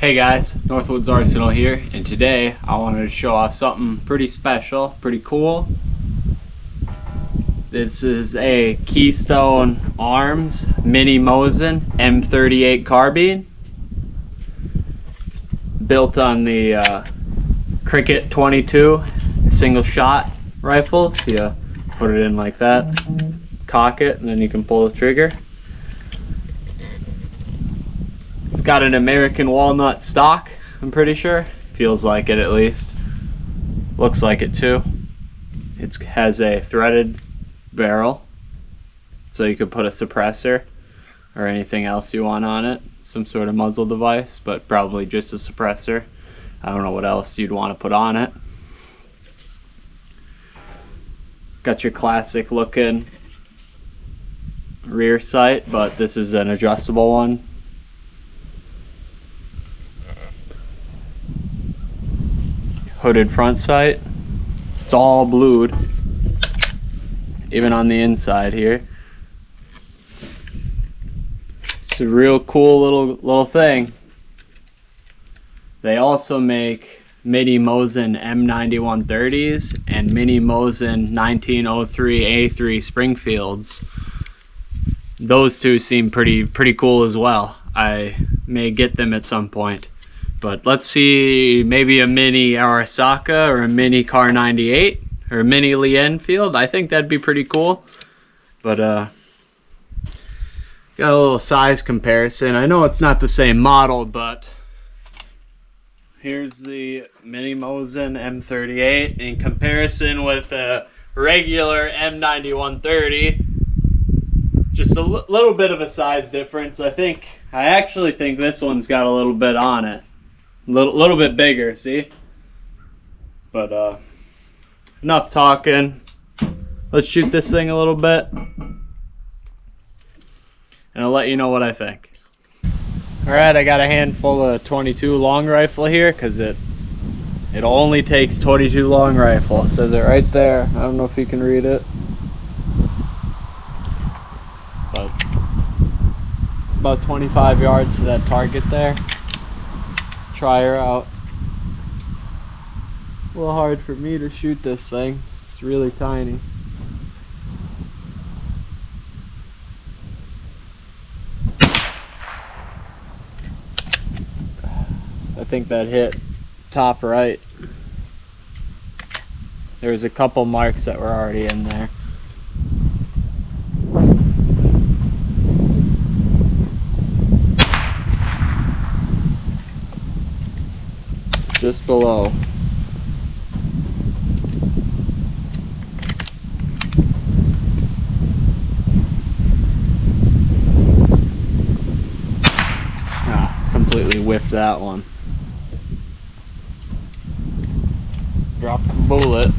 Hey guys, Northwoods Arsenal here, and today I wanted to show off something pretty special, pretty cool. This is a Keystone Arms Mini Mosin M38 Carbine. It's built on the Cricket 22 single shot rifles. You put it in like that, cock it, and then you can pull the trigger. It's got an American walnut stock, I'm pretty sure. Feels like it at least. Looks like it too. It has a threaded barrel, so you could put a suppressor or anything else you want on it. Some sort of muzzle device, but probably just a suppressor. I don't know what else you'd want to put on it. Got your classic looking rear sight, but this is an adjustable one. Hooded front sight. It's all blued, even on the inside here. It's a real cool little thing. They also make Mini Mosin M9130s and Mini Mosin 1903A3 Springfields. Those two seem pretty cool as well. I may get them at some point. But let's see, maybe a mini Arasaka or a mini Car 98 or a mini Lee Enfield. I think that'd be pretty cool. But got a little size comparison. I know it's not the same model, but here's the Mini Mosin M38 in comparison with a regular M9130. Just a little bit of a size difference. I actually think this one's got a little bit on it. Little bit bigger, see? But enough talking. Let's shoot this thing a little bit, and I'll let you know what I think. Alright, I got a handful of 22 long rifle here because it only takes 22 long rifle. It says it right there. I don't know if you can read it, but it's about 25 yards to that target there. Try her out. A little hard for me to shoot this thing. It's really tiny. I think that hit top right. There's a couple marks that were already in there. Just below. Completely whiffed that one. Dropped the bullet.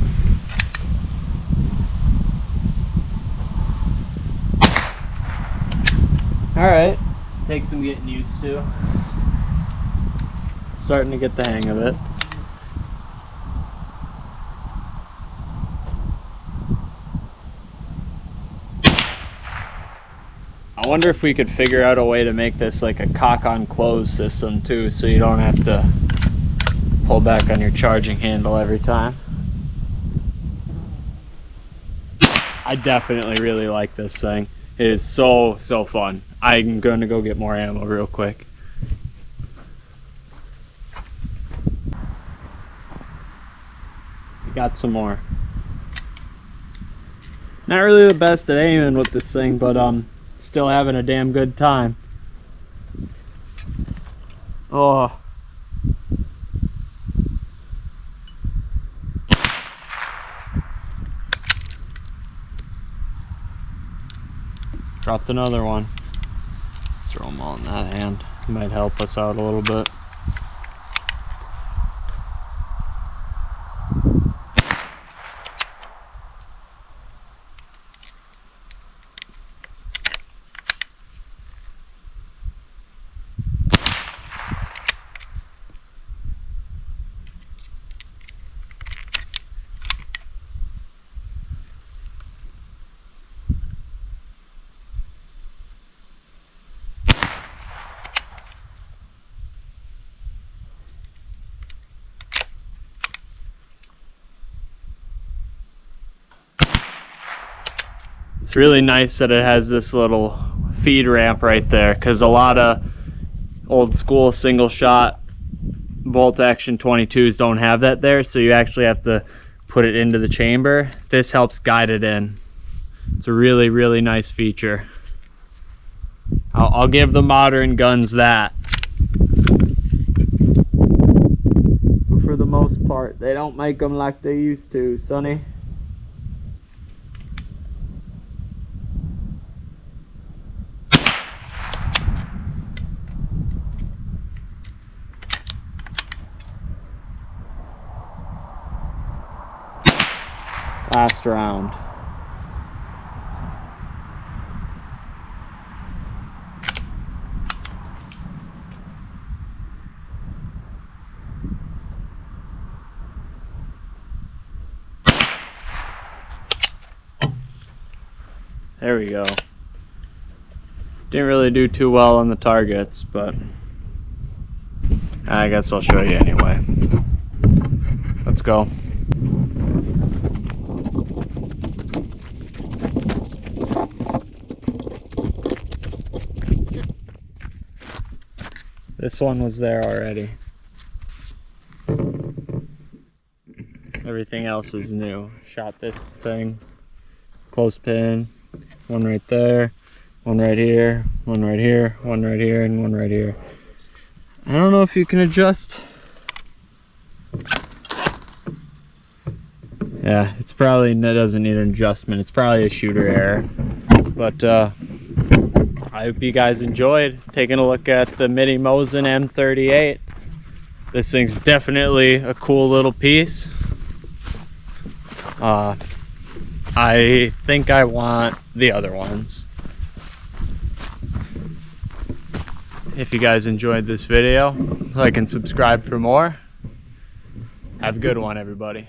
Alright, takes some getting used to. Starting to get the hang of it. I wonder if we could figure out a way to make this like a cock on close system too, so you don't have to pull back on your charging handle every time. I definitely really like this thing. It is so fun. I'm gonna go get more ammo real quick. Got some more. Not really the best at aiming with this thing, but still having a damn good time. Oh. Dropped another one. Let's throw them all in that hand. Might help us out a little bit. Really nice that it has this little feed ramp right there, because a lot of old school single shot bolt action 22s don't have that there, so you actually have to put it into the chamber. This helps guide it in. It's a really, really nice feature. I'll give the modern guns that. But for the most part, they don't make them like they used to, Sonny. Last round. There we go. Didn't really do too well on the targets, but I guess I'll show you anyway. Let's go. This one was there already. Everything else is new. Shot this thing, close pin, one right there, one right here, one right here, one right here, and one right here. I don't know if you can adjust. Yeah, it's probably, it doesn't need an adjustment. It's probably a shooter error. But I hope you guys enjoyed taking a look at the mini Mosin M38. This thing's definitely a cool little piece. I think I want the other ones. If you guys enjoyed this video, like and subscribe for more. Have a good one, everybody.